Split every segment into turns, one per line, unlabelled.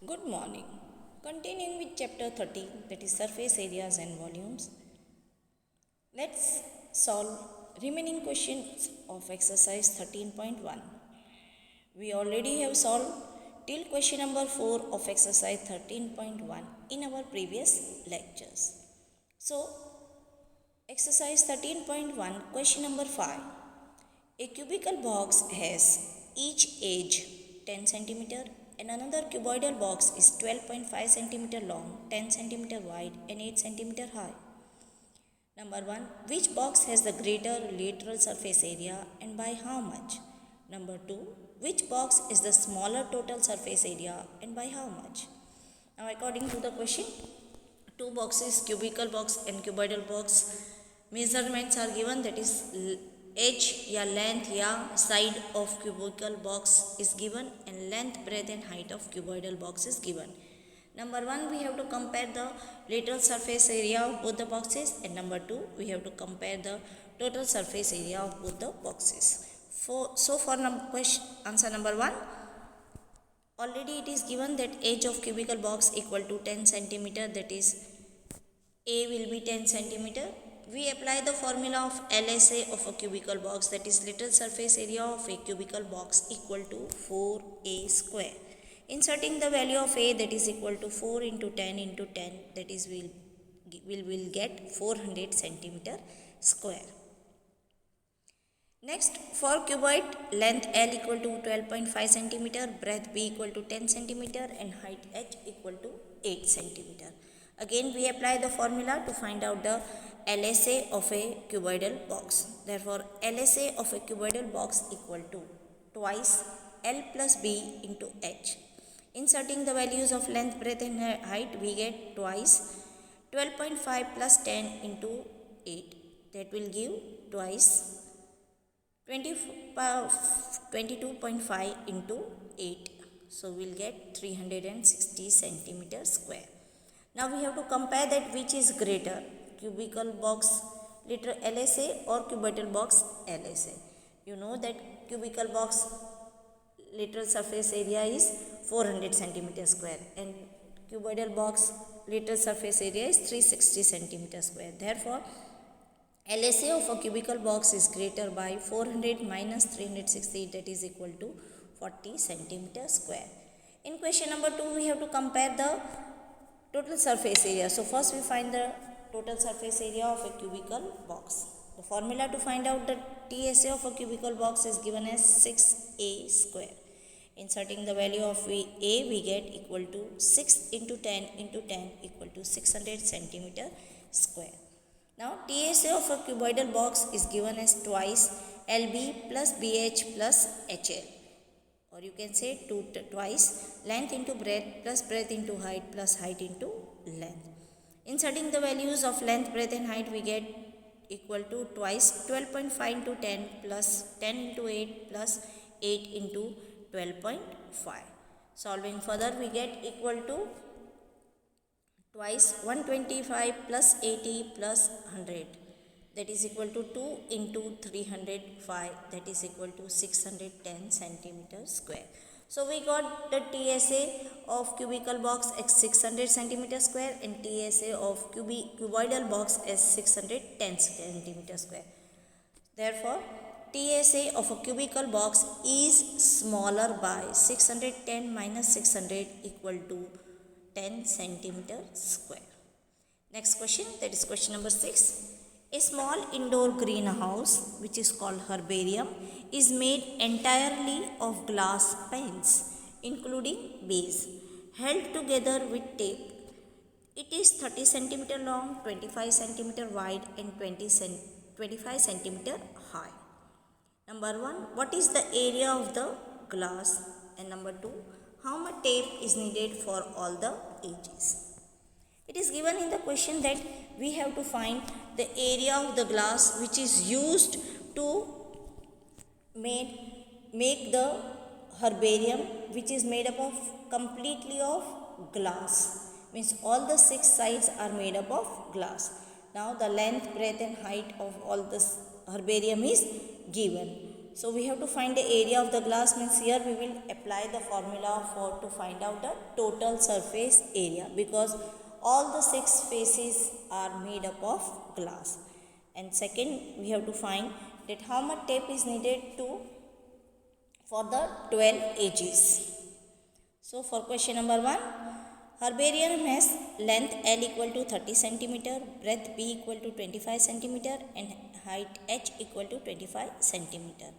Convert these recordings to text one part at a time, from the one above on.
Good morning. Continuing with chapter 13, that is surface areas and volumes. Let's solve remaining questions of exercise 13.1. We already have solved till question number 4 of exercise 13.1 in our previous lectures. So, exercise 13.1, question number 5. A cubical box has each edge 10 cm and another cuboidal box is 12.5 cm long, 10 cm wide and 8 cm high. Number 1. Which box has the greater lateral surface area and by how much? Number 2. Which box is the smaller total surface area and by how much? Now according to the question, two boxes, cubical box and cuboidal box, measurements are given, that is edge या length या side of cubical box is given and length, breadth and height of cuboidal box is given. Number 1, we have to compare the lateral surface area of both the boxes, and number 2, we have to compare the total surface area of both the boxes. For answer number 1, already it is given that edge of cubical box equal to 10 centimeter, that is A will be 10 centimeter. We apply the formula of LSA of a cubical box, that is lateral surface area of a cubical box equal to 4A square. Inserting the value of A, that is equal to 4 into 10 into 10, that is will get 400 centimeter square. Next, for cuboid, length L equal to 12.5 centimeter, breadth B equal to 10 centimeter and height H equal to 8 centimeter. Again we apply the formula to find out the LSA of a cuboidal box. Therefore, LSA of a cuboidal box equal to twice L plus B into H. Inserting the values of length, breadth and height, we get twice 12.5 plus 10 into 8. That will give twice 22.5 into 8. So we'll get 360 centimeter square. Now we have to compare that which is greater, cubical box literal LSA or cuboidal box LSA. You know that cubical box lateral surface area is 400 centimeter square and cuboidal box lateral surface area is 360 centimeter square. Therefore, LSA of a cubical box is greater by 400 minus 360, that is equal to 40 centimeter square. In question number 2, we have to compare the total surface area. So first we find the total surface area of a cubical box. The formula to find out the TSA of a cubical box is given as 6A square. Inserting the value of A, we get equal to 6 into 10 into 10 equal to 600 centimeter square. Now TSA of a cuboidal box is given as twice LB plus BH plus HL. Or you can say twice length into breadth plus breadth into height plus height into length. Inserting the values of length, breadth and height, we get equal to twice 12.5 into 10 plus 10 into 8 plus 8 into 12.5. Solving further, we get equal to twice 125 plus 80 plus 100, that is equal to 2 into 305, that is equal to 610 centimeter square. So we got the TSA of cubical box as 600 centimeter square and TSA of cuboidal box as 610 centimeter square. Therefore, TSA of a cubical box is smaller by 610 minus 600 equal to 10 centimeter square. Next question, that is question number 6. A small indoor greenhouse, which is called herbarium, is made entirely of glass panes, including base, held together with tape. It is 30 centimeter long, 25 centimeter wide and 25 centimeter high. Number 1, what is the area of the glass? And number 2, how much tape is needed for all the edges? It is given in the question that we have to find the area of the glass which is used to make the herbarium, which is made up of completely of glass. Means all the 6 sides are made up of glass. Now the length, breadth and height of all this herbarium is given. So we have to find the area of the glass, means here we will apply the formula for to find out the total surface area, because all the 6 faces are made up of glass. And second, we have to find that how much tape is needed for the 12 edges. So for question number 1, herbarium has length L equal to 30 centimeter, breadth B equal to 25 centimeter, and height H equal to 25 centimeter.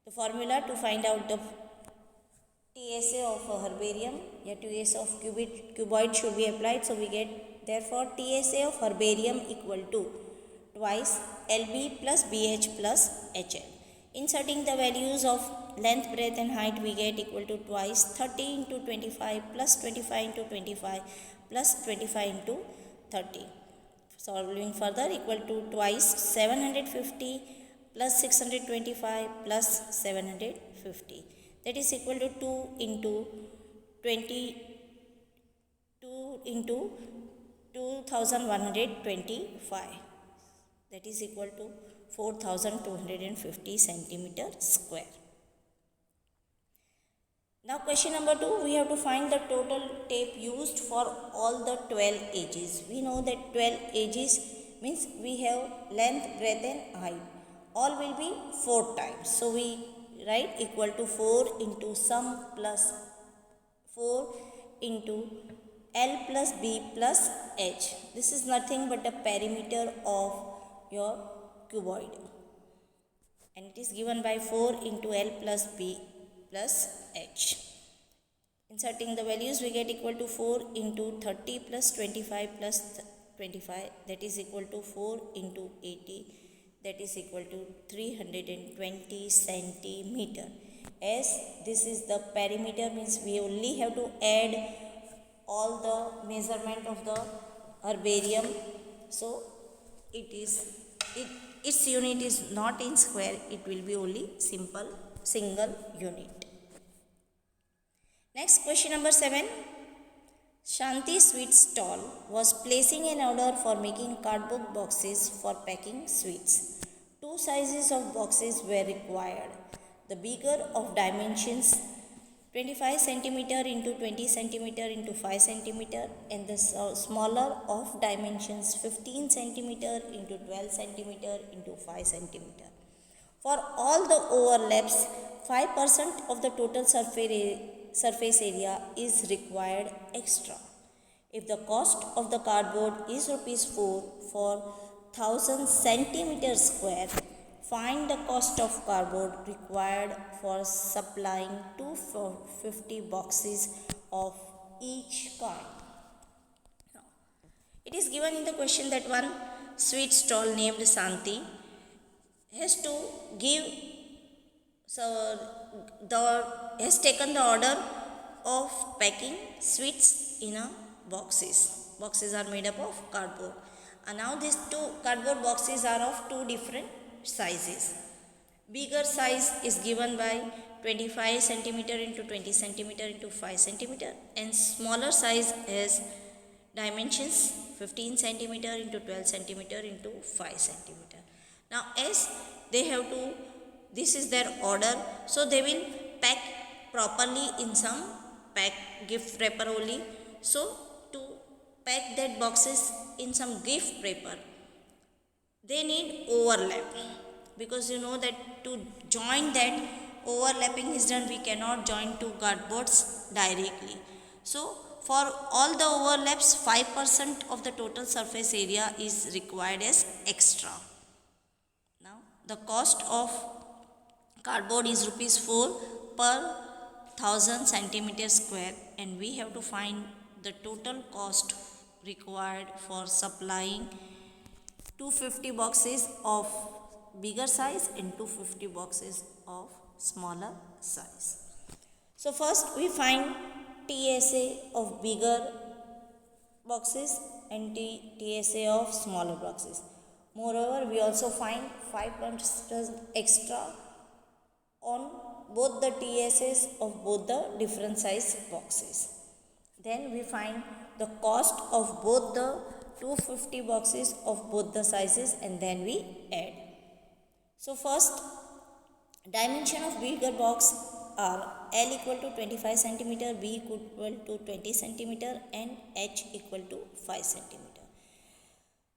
The formula to find out the TSA of a herbarium, TSA of cuboid should be applied. So we get, therefore, TSA of herbarium equal to twice LB plus BH plus HL. Inserting the values of length, breadth and height, we get equal to twice 30 into 25 plus 25 into 25 plus 25 into 30. Solving further, equal to twice 750 plus 625 plus 750. That is equal to 2 into 2125. That is equal to 4250 centimeter square. Now question number 2, we have to find the total tape used for all the 12 edges. We know that 12 edges means we have length, breadth and height. All will be 4 times. So we write equal to 4 into sum plus 4 into L plus B plus H. This is nothing but the perimeter of your cuboid, and it is given by 4 into L plus B plus H. Inserting the values, we get equal to 4 into 30 plus 25 plus 25, that is equal to 4 into 80, that is equal to 320 centimeter. As this is the perimeter, means we only have to add all the measurement of the herbarium. So its unit is not in square, it will be only single unit. Next, question number 7. Shanti Sweets stall was placing an order for making cardboard boxes for packing sweets. 2 sizes of boxes were required. The bigger of dimensions 25 centimeter into 20 centimeter into 5 centimeter, and the smaller of dimensions 15 centimeter into 12 centimeter into 5 centimeter. For all the overlaps, 5% of the total surface area is required extra. If the cost of the cardboard is rupees 4 for 1000 centimeters square, find the cost of cardboard required for supplying 250 boxes of each kind. It is given in the question that one sweet stall named Shanti has taken the order of packing sweets in a boxes. Boxes are made up of cardboard, and now these 2 cardboard boxes are of 2 different sizes. Bigger size is given by 25 centimeter into 20 centimeter into 5 centimeter, and smaller size has dimensions 15 centimeter into 12 centimeter into 5 centimeter. Now as they have to, this is their order, so they will pack properly in some gift wrapper only. So to pack that boxes in some gift wrapper, they need overlap, because you know that to join that overlapping is done, we cannot join 2 cardboards directly. So for all the overlaps, 5% of the total surface area is required as extra. Now the cost of cardboard is rupees 4 per 1000 centimeter square, and we have to find the total cost required for supplying 250 boxes of bigger size and 250 boxes of smaller size. So first we find TSA of bigger boxes and TSA of smaller boxes. Moreover, we also find 5% extra on both the TSAs of both the different size boxes. Then we find the cost of both the 250 boxes of both the sizes, and then we add. So first Dimension of bigger box are L equal to 25 centimeter, B equal to 20 centimeter, and H equal to 5 centimeter.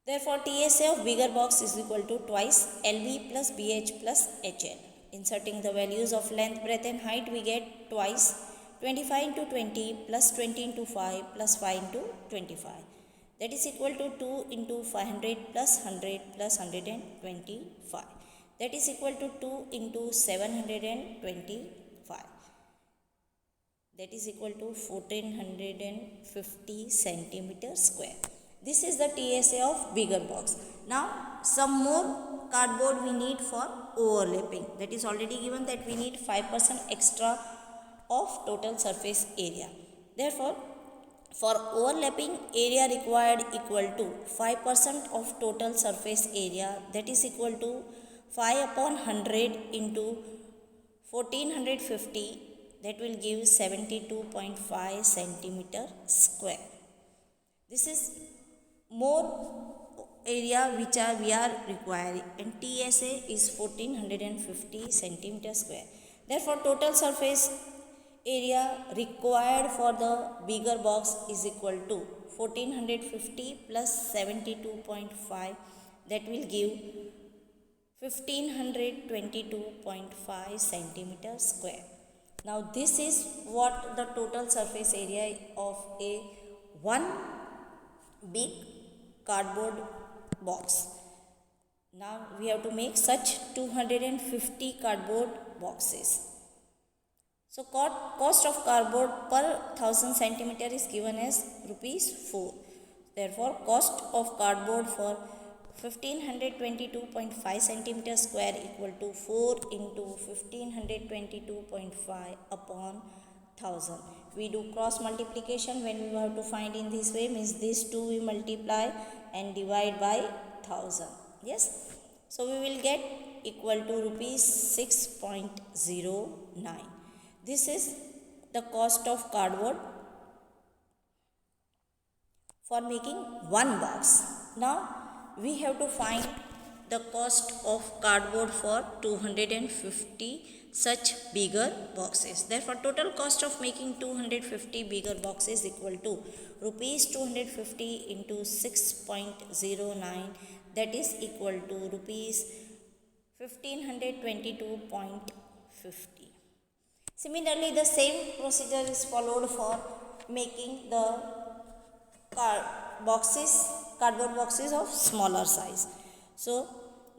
Therefore, TSA of bigger box is equal to twice LB plus BH plus HL. Inserting the values of length, breadth and height, we get twice 25 into 20 plus 20 into 5 plus 5 into 25. That is equal to 2 into 500 plus 100 plus 125. That is equal to 2 into 725. That is equal to 1450 centimeter square. This is the TSA of bigger box. Now some more cardboard we need for overlapping. That is already given that we need 5% extra of total surface area. Therefore, for overlapping area required equal to 5% of total surface area, that is equal to 5 upon 100 into 1450, that will give 72.5 centimeter square. This is more area which we are requiring, and TSA is 1450 centimeter square. Therefore, total surface area required for the bigger box is equal to 1450 plus 72.5, that will give 1522.5 centimeter square. Now this is what the total surface area of a one big cardboard box. Now we have to make such 250 cardboard boxes. So cost of cardboard per 1000 centimeter is given as rupees 4. Therefore, cost of cardboard for 1522.5 centimeter square equal to 4 into 1522.5 upon 1000. We do cross multiplication when we have to find in this way, means these two we multiply and divide by 1000. Yes. So we will get equal to rupees 6.09. This is the cost of cardboard for making one box. Now we have to find the cost of cardboard for 250 such bigger boxes. Therefore, total cost of making 250 bigger boxes equal to rupees 250 into 6.09, that is equal to rupees 1522.50. Similarly, the same procedure is followed for making the cardboard boxes of smaller size. So,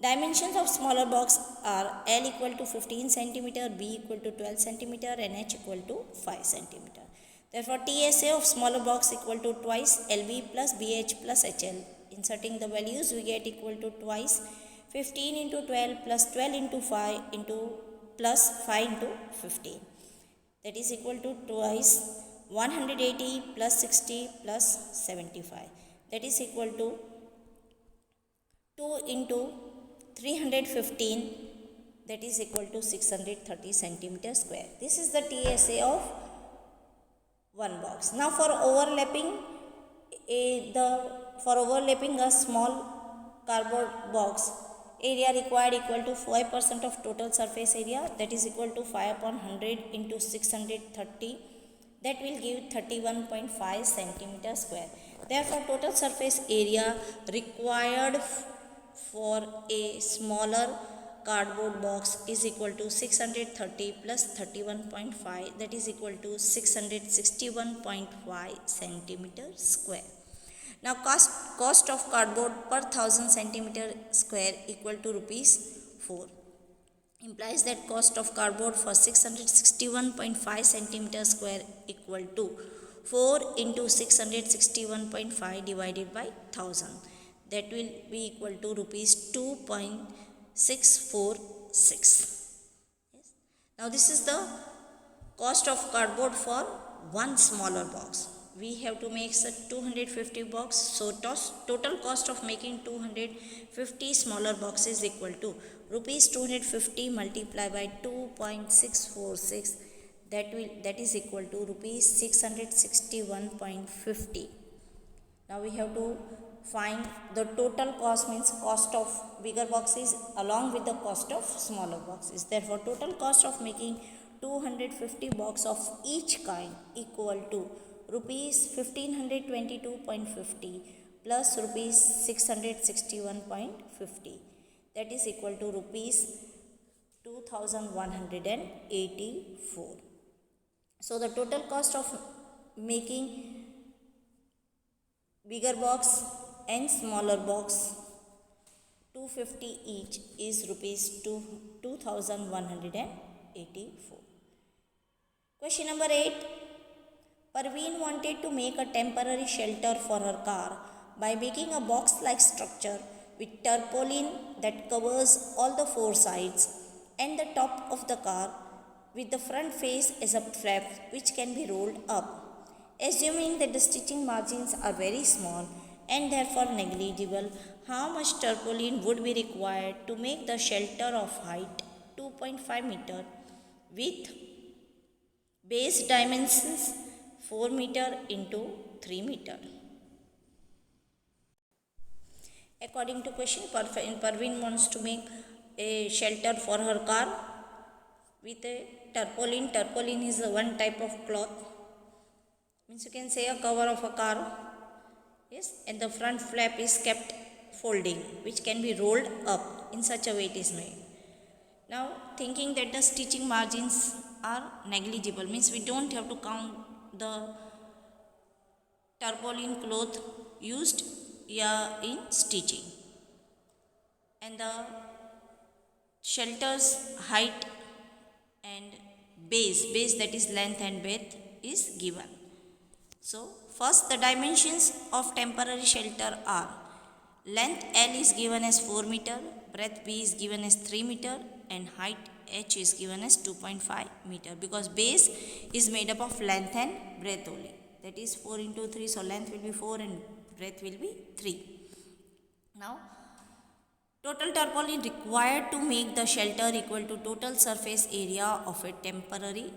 dimensions of smaller box are L equal to 15 centimeter, B equal to 12 centimeter, and H equal to 5 centimeter. Therefore, TSA of smaller box equal to twice LB plus BH plus HL. Inserting the values, we get equal to twice 15 into 12 plus 12 into 5 into plus 5 into 15. That is equal to twice 180 plus 60 plus 75. That is equal to 2 into 315, that is equal to 630 centimeter square. This is the TSA of one box. Now for overlapping a small cardboard box, area required equal to 5% of total surface area, that is equal to 5 upon 100 into 630, that will give 31.5 centimeter square. Therefore, total surface area required for a smaller cardboard box is equal to 630 plus 31.5, that is equal to 661.5 centimeter square. Now cost of cardboard per 1000 centimeter square equal to rupees 4. Implies that cost of cardboard for 661.5 centimeter square equal to 4 into 661.5 divided by 1000. That will be equal to rupees 2.646. Yes. Now this is the cost of cardboard for one smaller box. We have to make such 250 box. So total cost of making 250 smaller boxes equal to rupees 250 multiplied by 2.646. That is equal to rupees 661.50. Now we have to find the total cost, means cost of bigger boxes along with the cost of smaller boxes. Therefore, total cost of making 250 box of each kind equal to rupees 1522.50 plus rupees 661.50, that is equal to rupees 2184. So the total cost of making bigger box and smaller box 250 each is rupees 2184. Question number 8. Parveen wanted to make a temporary shelter for her car by making a box-like structure with tarpaulin that covers all the four sides and the top of the car, with the front face as a flap which can be rolled up. Assuming that the stitching margins are very small and therefore negligible, how much tarpaulin would be required to make the shelter of height 2.5 meter with base dimensions 4 meter into 3 meter? According to question, Parveen wants to make a shelter for her car with a tarpaulin. Tarpaulin is one type of cloth, means you can say a cover of a car, yes, and the front flap is kept folding which can be rolled up. In such a way it is made. Now, thinking that the stitching margins are negligible, means we don't have to count the tarpaulin cloth used in stitching, and the shelter's height and base that is length and breadth is given. So first, the dimensions of temporary shelter are: length L is given as 4 meter, breadth B is given as 3 meter, and height H is given as 2.5 meter, because base is made up of length and breadth only. That is 4 into 3, so length will be 4 and breadth will be 3. Now, total tarpaulin required to make the shelter equal to total surface area of a temporary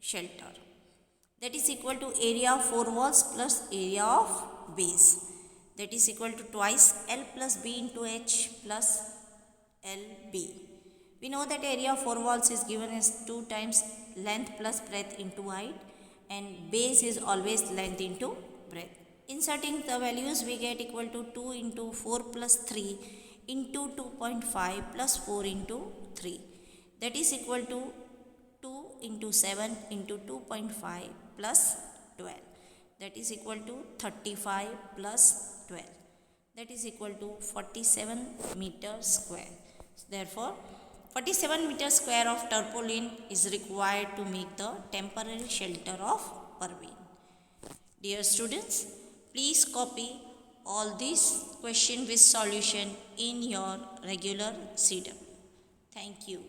shelter. That is equal to area of 4 walls plus area of base. That is equal to twice L plus B into H plus LB. We know that area of 4 walls is given as 2 times length plus breadth into height, and base is always length into breadth. Inserting the values, we get equal to 2 into 4 plus 3 into 2.5 plus 4 into 3. That is equal to 2 into 7 into 2.5 plus 12. That is equal to 35 plus 12. That is equal to 47 meter square. Therefore, 47 meter square of tarpaulin is required to make the temporary shelter of Parveen. Dear students, please copy all these questions with solution in your regular CW. Thank you.